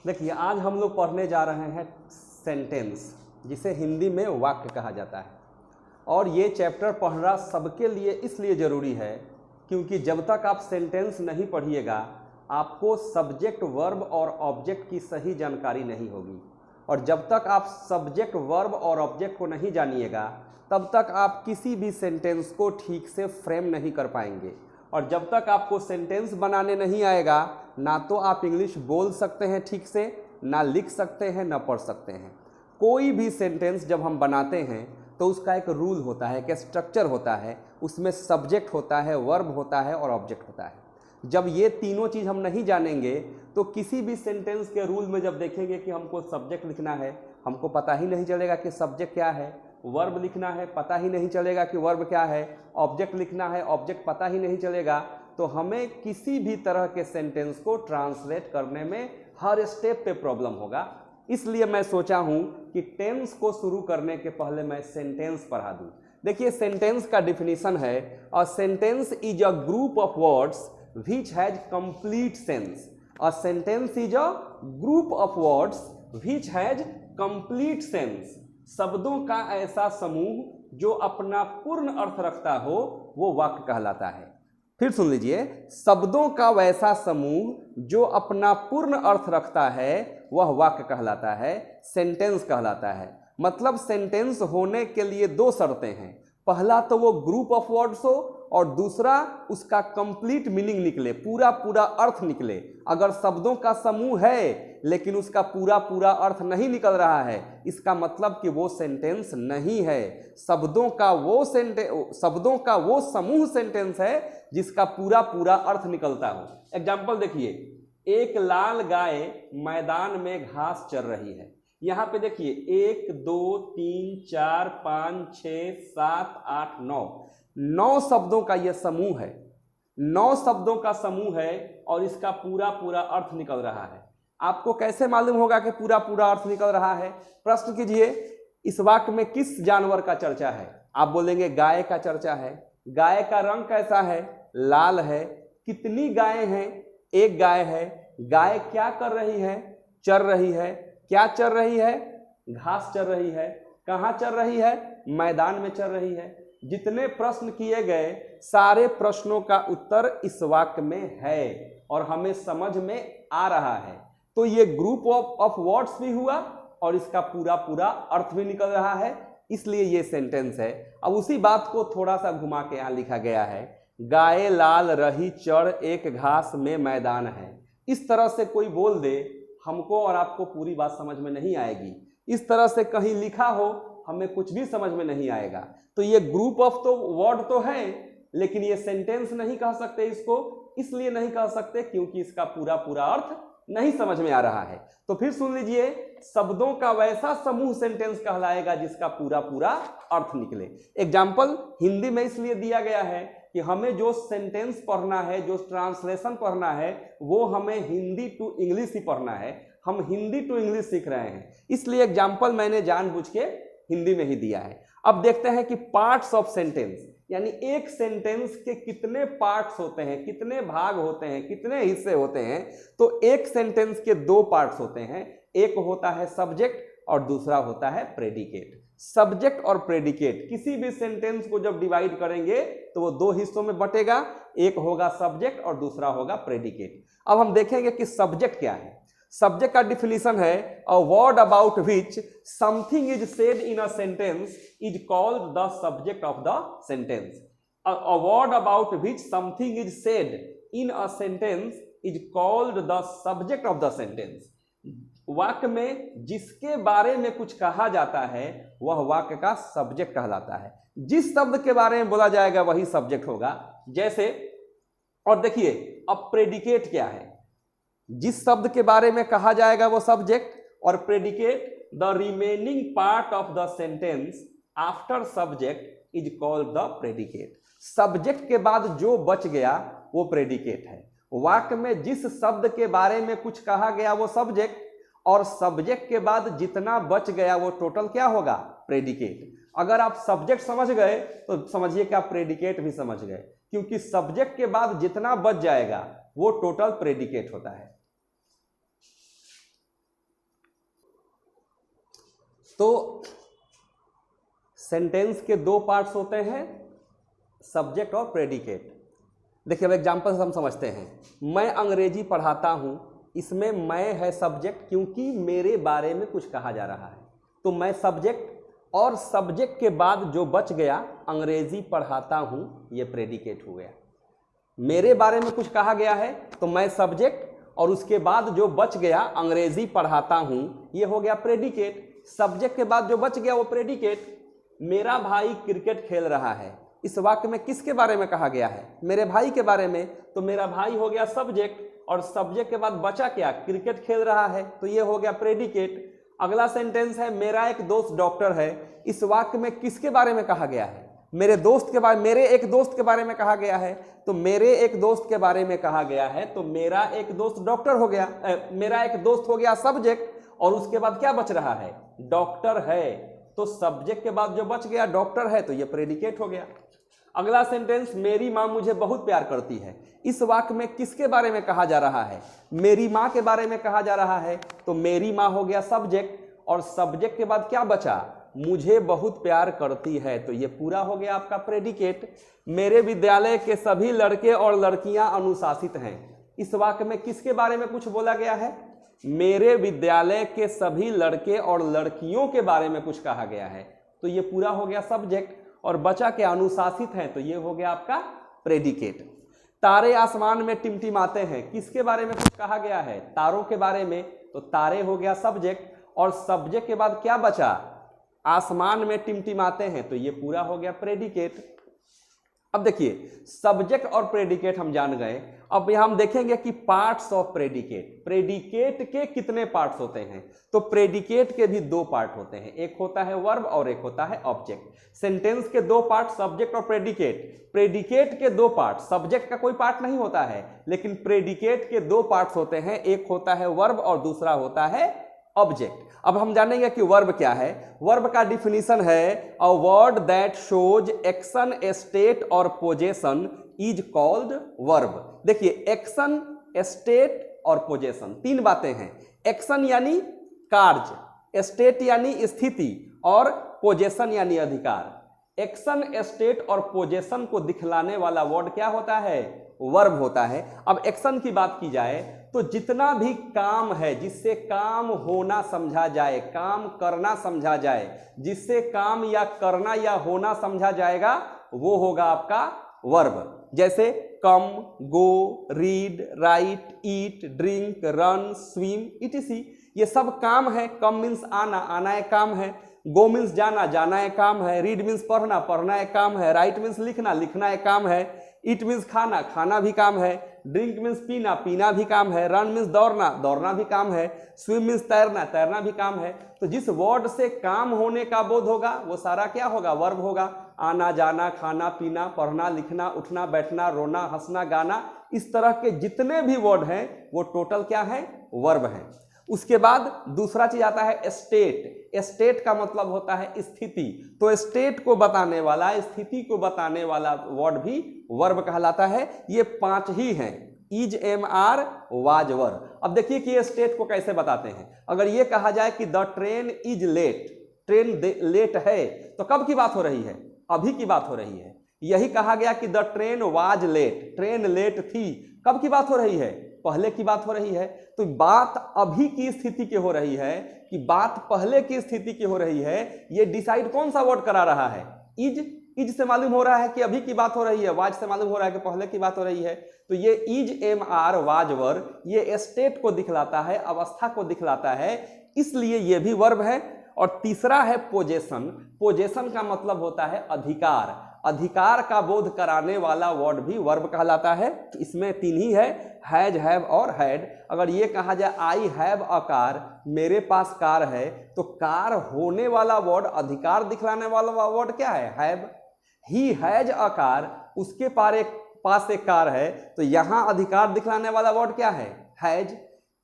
देखिए आज हम लोग पढ़ने जा रहे हैं सेंटेंस, जिसे हिंदी में वाक्य कहा जाता है। और ये चैप्टर पढ़ना सबके लिए इसलिए ज़रूरी है क्योंकि जब तक आप सेंटेंस नहीं पढ़िएगा आपको सब्जेक्ट, वर्ब और ऑब्जेक्ट की सही जानकारी नहीं होगी। और जब तक आप सब्जेक्ट, वर्ब और ऑब्जेक्ट को नहीं जानिएगा तब तक आप किसी भी सेंटेंस को ठीक से फ्रेम नहीं कर पाएंगे। और जब तक आपको सेंटेंस बनाने नहीं आएगा ना तो आप इंग्लिश बोल सकते हैं ठीक से, ना लिख सकते हैं, ना पढ़ सकते हैं। कोई भी सेंटेंस जब हम बनाते हैं तो उसका एक रूल होता है, एक स्ट्रक्चर होता है, उसमें सब्जेक्ट होता है, वर्ब होता है और ऑब्जेक्ट होता है। जब ये तीनों चीज़ हम नहीं जानेंगे तो किसी भी सेंटेंस के रूल में जब देखेंगे कि हमको सब्जेक्ट लिखना है, हमको पता ही नहीं चलेगा कि सब्जेक्ट क्या है। वर्ब लिखना है, पता ही नहीं चलेगा कि वर्ब क्या है। ऑब्जेक्ट लिखना है, ऑब्जेक्ट पता ही नहीं चलेगा। तो हमें किसी भी तरह के सेंटेंस को ट्रांसलेट करने में हर स्टेप पे प्रॉब्लम होगा। इसलिए मैं सोचा हूं कि टेंस को शुरू करने के पहले मैं सेंटेंस पढ़ा दूं। देखिए सेंटेंस का डिफिनीशन है, a sentence is a group of words which has complete sense. A sentence is a group of words which has complete sense. शब्दों का ऐसा समूह जो अपना पूर्ण अर्थ रखता हो वो वाक्य कहलाता है। फिर सुन लीजिए, शब्दों का वैसा समूह जो अपना पूर्ण अर्थ रखता है वह वाक्य कहलाता है, सेंटेंस कहलाता है। मतलब सेंटेंस होने के लिए दो शर्तें हैं। पहला तो वो ग्रुप ऑफ वर्ड्स हो और दूसरा उसका कंप्लीट मीनिंग निकले, पूरा पूरा अर्थ निकले। अगर शब्दों का समूह है लेकिन उसका पूरा पूरा अर्थ नहीं निकल रहा है, इसका मतलब कि वो सेंटेंस नहीं है। शब्दों का वो समूह सेंटेंस है जिसका पूरा पूरा अर्थ निकलता हो। एग्जाम्पल देखिए, एक लाल गाय मैदान में घास चर रही है। यहाँ पे देखिए 1 2 3 4 5 6 7 8 9 शब्दों का यह समूह है। 9 शब्दों का समूह है और इसका पूरा पूरा अर्थ निकल रहा है। आपको कैसे मालूम होगा कि पूरा पूरा अर्थ निकल रहा है? प्रश्न कीजिए, इस वाक्य में किस जानवर का चर्चा है? आप बोलेंगे गाय का चर्चा है। गाय का रंग कैसा है? लाल है। कितनी गायें हैं? एक गाय है। गाय क्या कर रही है? चर रही है। क्या चर रही है? घास चर रही है। कहाँ चर रही है? मैदान में चर रही है। जितने प्रश्न किए गए सारे प्रश्नों का उत्तर इस वाक्य में है और हमें समझ में आ रहा है। तो ये ग्रुप ऑफ वर्ड्स भी हुआ और इसका पूरा पूरा अर्थ भी निकल रहा है, इसलिए ये सेंटेंस है। अब उसी बात को थोड़ा सा घुमा के यहाँ लिखा गया है, गाय लाल रही चर एक घास में मैदान है। इस तरह से कोई बोल दे, हमको और आपको पूरी बात समझ में नहीं आएगी। इस तरह से कहीं लिखा हो, हमें कुछ भी समझ में नहीं आएगा। तो ये ग्रुप ऑफ तो वर्ड तो है लेकिन ये सेंटेंस नहीं कह सकते इसको। इसलिए नहीं कह सकते क्योंकि इसका पूरा पूरा अर्थ नहीं समझ में आ रहा है। तो फिर सुन लीजिए, शब्दों का वैसा समूह सेंटेंस कहलाएगा जिसका पूरा पूरा अर्थ निकले। एग्जाम्पल हिंदी में इसलिए दिया गया है कि हमें जो सेंटेंस पढ़ना है, जो ट्रांसलेशन पढ़ना है, वो हमें हिंदी टू इंग्लिश ही पढ़ना है। हम हिंदी टू इंग्लिश सीख रहे हैं, इसलिए एग्जाम्पल मैंने जानबूझ के हिंदी में ही दिया है। अब देखते हैं कि पार्ट्स ऑफ सेंटेंस, यानी एक सेंटेंस के कितने पार्ट्स होते हैं, कितने भाग होते हैं, कितने हिस्से होते हैं। तो एक सेंटेंस के दो पार्ट्स होते हैं, एक होता है सब्जेक्ट और दूसरा होता है प्रेडिकेट। सब्जेक्ट और प्रेडिकेट, किसी भी सेंटेंस को जब डिवाइड करेंगे तो वो दो हिस्सों में बटेगा, एक होगा सब्जेक्ट और दूसरा होगा प्रेडिकेट। अब हम देखेंगे कि सब्जेक्ट क्या है। सब्जेक्ट का डिफिनीशन है, a word about which something is said in a sentence is called the subject of the sentence. A word about which something is said in a sentence is called the subject of the sentence. वाक्य में जिसके बारे में कुछ कहा जाता है वह वाक्य का सब्जेक्ट कहलाता है। जिस शब्द के बारे में बोला जाएगा वही सब्जेक्ट होगा। जैसे, और देखिए अब प्रेडिकेट क्या है? जिस शब्द के बारे में कहा जाएगा वो सब्जेक्ट, और predicate the remaining part of the sentence after subject is called the predicate. Subject के बाद जो बच गया वो प्रेडिकेट है। वाक्य में जिस शब्द के बारे में कुछ कहा गया वो सब्जेक्ट, और सब्जेक्ट के बाद जितना बच गया वो टोटल क्या होगा? प्रेडिकेट। अगर आप सब्जेक्ट समझ गए तो समझिए कि आप प्रेडिकेट भी समझ गए, क्योंकि सब्जेक्ट के बाद जितना बच जाएगा वो टोटल प्रेडिकेट होता है। तो सेंटेंस के दो पार्ट्स होते हैं, सब्जेक्ट और प्रेडिकेट। देखिए अब एग्जाम्पल से हम समझते हैं। मैं अंग्रेजी पढ़ाता हूं, इसमें मैं है सब्जेक्ट क्योंकि मेरे बारे में कुछ कहा जा रहा है, तो मैं सब्जेक्ट, और सब्जेक्ट के बाद जो बच गया अंग्रेजी पढ़ाता हूं, ये प्रेडिकेट हो गया। मेरे बारे में कुछ कहा गया है तो मैं सब्जेक्ट, और उसके बाद जो बच गया अंग्रेजी पढ़ाता हूं, ये हो गया प्रेडिकेट। सब्जेक्ट के बाद जो बच गया वो प्रेडिकेट। मेरा भाई क्रिकेट खेल रहा है, इस वाक्य में किसके बारे में कहा गया है? मेरे भाई के बारे में, तो मेरा भाई हो गया सब्जेक्ट, और सब्जेक्ट के बाद बचा क्या? क्रिकेट खेल रहा है, तो ये हो गया प्रेडिकेट। अगला सेंटेंस है मेरा एक दोस्त डॉक्टर है, इस वाक्य में किसके बारे में कहा गया है? मेरे दोस्त के बारे, मेरे एक दोस्त के बारे में कहा गया है, तो मेरे एक दोस्त के बारे में कहा गया है, तो मेरा एक दोस्त डॉक्टर हो गया, मेरा एक दोस्त हो गया सब्जेक्ट, और उसके बाद क्या बच रहा है? डॉक्टर है, तो सब्जेक्ट के बाद जो बच गया डॉक्टर है, तो ये प्रेडिकेट हो गया। अगला सेंटेंस मेरी माँ मुझे बहुत प्यार करती है, इस वाक्य में किसके बारे में कहा जा रहा है? मेरी माँ के बारे में कहा जा रहा है, तो मेरी माँ हो गया सब्जेक्ट, और सब्जेक्ट के बाद क्या बचा? मुझे बहुत प्यार करती है, तो ये पूरा हो गया आपका प्रेडिकेट। मेरे विद्यालय के सभी लड़के और लड़कियां अनुशासित हैं, इस वाक्य में किसके बारे में कुछ बोला गया है? मेरे विद्यालय के सभी लड़के और लड़कियों के बारे में कुछ कहा गया है, तो ये पूरा हो गया सब्जेक्ट, और बचा के अनुशासित हैं, तो ये हो गया आपका प्रेडिकेट। तारे आसमान में टिमटिमाते हैं, किसके बारे में कुछ कहा गया है? तारों के बारे में, तो तारे हो गया सब्जेक्ट, और सब्जेक्ट के बाद क्या बचा? आसमान में टिमटिमाते हैं, तो ये पूरा हो गया प्रेडिकेट। अब देखिए सब्जेक्ट और प्रेडिकेट हम जान गए। अब यहां हम देखेंगे कि पार्ट्स ऑफ प्रेडिकेट, प्रेडिकेट के कितने पार्ट्स होते हैं? तो प्रेडिकेट के भी दो पार्ट होते हैं, एक होता है वर्ब और एक होता है ऑब्जेक्ट। सेंटेंस के दो पार्ट, सब्जेक्ट और प्रेडिकेट। प्रेडिकेट के दो पार्ट, सब्जेक्ट का कोई पार्ट नहीं होता है, लेकिन प्रेडिकेट के दो पार्ट्स होते हैं, एक होता है वर्ब और दूसरा होता है ऑब्जेक्ट। अब हम जानेंगे कि वर्ब क्या है। वर्ब का डिफिनीशन है a word that shows action, state और पोजेशन इज कॉल्ड वर्ब। देखिए एक्शन, स्टेट और पोजेशन तीन बातें हैं। एक्शन यानी कार्य, स्टेट यानी स्थिति, और पोजेशन यानी अधिकार। एक्शन, स्टेट और पोजेशन को दिखलाने वाला वर्ड क्या होता है? वर्ब होता है। अब एक्शन की बात की जाए तो जितना भी काम है जिससे काम होना समझा जाए, काम करना समझा जाए, जिससे काम या करना या होना समझा जाएगा, वो होगा आपका वर्ब। जैसे कम, गो, रीड, राइट, ईट, ड्रिंक, रन, स्विम, इटीसी, ये सब काम है। कम मीन्स आना, आना एक काम है। गो मीन्स जाना, जाना एक काम है। रीड मीन्स पढ़ना, पढ़ना एक काम है। राइट मीन्स लिखना, लिखना एक काम है। ईट मीन्स खाना, खाना भी काम है। ड्रिंक मीन्स पीना, पीना भी काम है। रन मीन्स दौड़ना, दौड़ना भी काम है। स्विम मीन्स तैरना, तैरना भी काम है। तो जिस वर्ड से काम होने का बोध होगा वो सारा क्या होगा? वर्ब होगा। आना, जाना, खाना, पीना, पढ़ना, लिखना, उठना, बैठना, रोना, हंसना, गाना, इस तरह के जितने भी वर्ड हैं वो टोटल क्या है? वर्ब है। उसके बाद दूसरा चीज आता है स्टेट। स्टेट का मतलब होता है स्थिति, तो स्टेट को बताने वाला, स्थिति को बताने वाला वर्ड भी वर्ब कहलाता है। ये पांच ही हैं, इज, एम, आर, वाज, वर। अब देखिए कि ये स्टेट को कैसे बताते हैं। अगर ये कहा जाए कि the train is late, train late है, तो कब की बात हो रही है? अभी की बात हो रही है। यही कहा गया कि the train was late, train late थी, कब की बात हो रही है? पहले की बात हो रही है। तो बात अभी की स्थिति की हो रही है कि बात पहले की स्थिति की हो रही है, ये डिसाइड कौन सा वर्ड करा रहा है? इज। इज से मालूम हो रहा है कि अभी की बात हो रही है, वाज से मालूम हो रहा है कि पहले की बात हो रही है। तो ये इज, एम, आर, वाज, वर, ये स्टेट को दिखलाता है, अवस्था को दिखलाता है, इसलिए ये भी वर्ब है। और तीसरा है पोजेशन। पोजेशन का मतलब होता है अधिकार, अधिकार का बोध कराने वाला वर्ड भी वर्ब कहलाता है। तो इसमें तीन ही है, हैज, हैव और हैड। अगर ये कहा जाए आई हैव अ कार, मेरे पास कार है, तो कार होने वाला वर्ड, अधिकार दिखलाने वाला वर्ड क्या है? Have. He has a car, उसके पास एक कार है, तो यहां अधिकार दिखलाने वाला वर्ड क्या है? Has.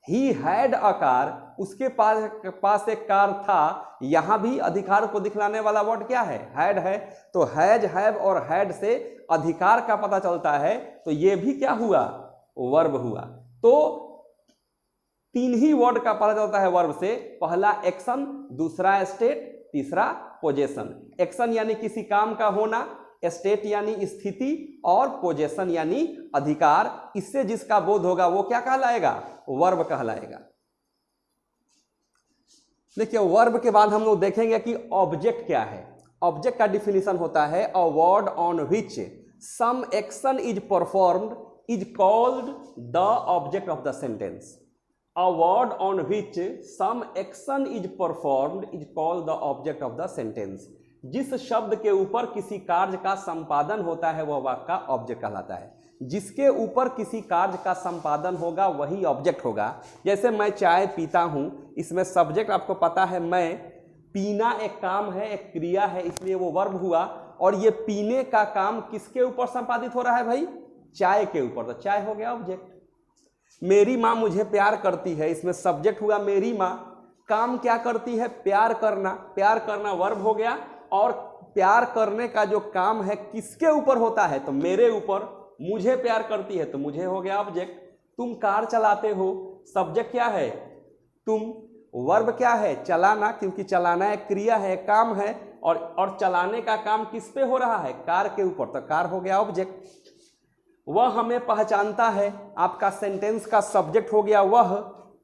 He had a car, उसके पास एक कार था, यहां भी अधिकार को दिखलाने वाला वर्ड क्या है? हैड है। तो हैज, हैव और हैड से अधिकार का पता चलता है, तो ये भी क्या हुआ? वर्ब हुआ। तो तीन ही वर्ड का पता चलता है वर्ब से, पहला एक्शन, दूसरा स्टेट, तीसरा पोजेशन। एक्शन यानी किसी काम का होना, स्टेट यानी स्थिति, और पोजेशन यानी अधिकार। इससे जिसका बोध होगा वो क्या कहलाएगा? वर्ब कहलाएगा। देखिए वर्ब के बाद हम लोग देखेंगे कि ऑब्जेक्ट क्या है। ऑब्जेक्ट का डिफिनीशन होता है a word on which some action is performed is called the object of the sentence. A word on which some action is performed is called the object of the sentence. जिस शब्द के ऊपर किसी कार्य का संपादन होता है वह वाक्य का ऑब्जेक्ट कहलाता है। जिसके ऊपर किसी कार्य का संपादन होगा वही ऑब्जेक्ट होगा। जैसे मैं चाय पीता हूं, इसमें सब्जेक्ट आपको पता है मैं, पीना एक काम है, एक क्रिया है, इसलिए वो वर्ब हुआ। और ये पीने का काम किसके ऊपर संपादित हो रहा है भाई? चाय के ऊपर, तो चाय हो गया ऑब्जेक्ट। मेरी माँ मुझे प्यार करती है, इसमें सब्जेक्ट हुआ मेरी माँ। काम क्या करती है? प्यार करना। प्यार करना वर्ब हो गया। और प्यार करने का जो काम है किसके ऊपर होता है? तो मेरे ऊपर। मुझे प्यार करती है तो मुझे हो गया ऑब्जेक्ट। तुम कार चलाते हो, सब्जेक्ट क्या है? तुम। वर्ब क्या है? चलाना, क्योंकि चलाना एक क्रिया है, एक काम है। और चलाने का काम किस पे हो रहा है? कार के ऊपर, तो कार हो गया ऑब्जेक्ट। वह हमें पहचानता है, आपका सेंटेंस का सब्जेक्ट हो गया वह।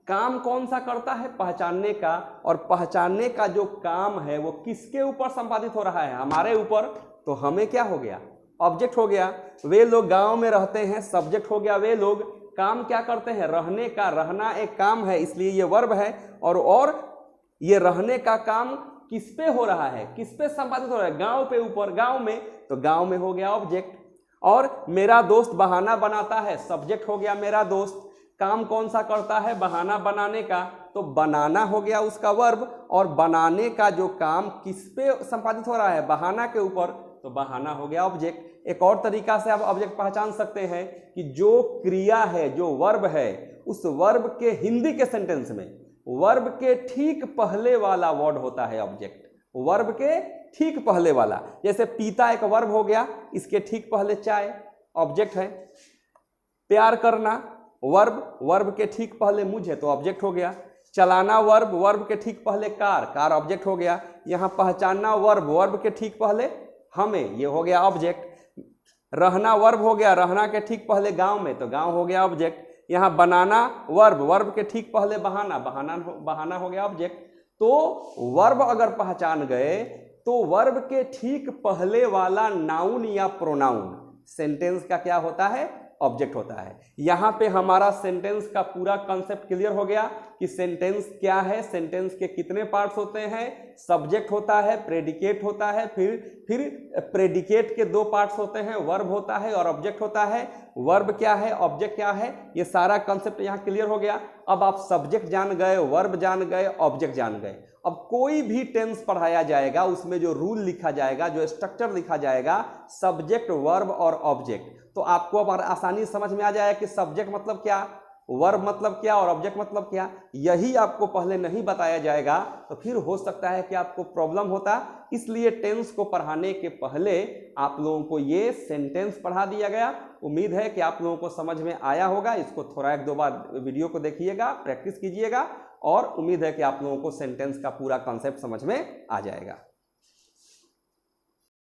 काम कौन सा करता है? पहचानने का। और पहचानने का जो काम है वो किसके ऊपर संपादित हो रहा है? हमारे ऊपर, तो हमें क्या हो गया? ऑब्जेक्ट हो गया। वे लोग गांव में रहते हैं, सब्जेक्ट हो गया वे लोग। काम क्या करते हैं? रहने का। रहना एक काम है, इसलिए ये वर्ब है। और ये रहने का काम किस पे हो रहा है? किस पे संपादित हो रहा है? गांव पे ऊपर, गांव में, तो गांव में हो गया ऑब्जेक्ट। और मेरा दोस्त बहाना बनाता है, सब्जेक्ट हो गया मेरा दोस्त। काम कौन सा करता है? बहाना बनाने का, तो बनाना हो गया उसका वर्ब। और बनाने का जो काम किस पे संपादित हो रहा है? बहाना के ऊपर, तो बहाना हो गया ऑब्जेक्ट। एक और तरीका से आप ऑब्जेक्ट पहचान सकते हैं कि जो क्रिया है, जो वर्ब है, उस वर्ब के हिंदी के सेंटेंस में वर्ब के ठीक पहले वाला वर्ड होता है ऑब्जेक्ट। वर्ब के ठीक पहले वाला, जैसे पीता एक वर्ब हो गया, इसके ठीक पहले चाय ऑब्जेक्ट है। प्यार करना वर्ब, वर्ब के ठीक पहले मुझे, तो ऑब्जेक्ट हो गया। चलाना वर्ब, वर्ब के ठीक पहले कार, कार ऑब्जेक्ट हो गया। यहाँ पहचानना वर्ब, वर्ब के ठीक पहले हमें, ये हो गया ऑब्जेक्ट। रहना वर्ब हो गया, रहना के ठीक पहले गांव में, तो गांव हो गया ऑब्जेक्ट। यहाँ बनाना वर्ब, वर्ब के ठीक पहले बहाना, बहाना हो गया ऑब्जेक्ट। तो वर्ब अगर पहचान गए तो वर्ब के ठीक पहले वाला नाउन या प्रोनाउन सेंटेंस का क्या होता है? ऑब्जेक्ट होता है। यहाँ पे हमारा सेंटेंस का पूरा कॉन्सेप्ट क्लियर हो गया कि सेंटेंस क्या है, सेंटेंस के कितने पार्ट्स होते हैं। सब्जेक्ट होता है, प्रेडिकेट होता है, फिर प्रेडिकेट के दो पार्ट्स होते हैं, वर्ब होता है और ऑब्जेक्ट होता है। वर्ब क्या है, ऑब्जेक्ट क्या है, ये सारा कॉन्सेप्ट यहाँ क्लियर हो गया। अब आप सब्जेक्ट जान गए, वर्ब जान गए, ऑब्जेक्ट जान गए। अब कोई भी टेंस पढ़ाया जाएगा उसमें जो रूल लिखा जाएगा, जो स्ट्रक्चर लिखा जाएगा, सब्जेक्ट, वर्ब और ऑब्जेक्ट, तो आपको अब आसानी समझ में आ जाएगा कि सब्जेक्ट मतलब क्या, वर्ब मतलब क्या और ऑब्जेक्ट मतलब क्या। यही आपको पहले नहीं बताया जाएगा तो फिर हो सकता है कि आपको प्रॉब्लम होता। इसलिए टेंस को पढ़ाने के पहले आप लोगों को ये सेंटेंस पढ़ा दिया गया। उम्मीद है कि आप लोगों को समझ में आया होगा। इसको थोड़ा एक दो बार वीडियो को देखिएगा, प्रैक्टिस कीजिएगा, और उम्मीद है कि आप लोगों को सेंटेंस का पूरा कॉन्सेप्ट समझ में आ जाएगा।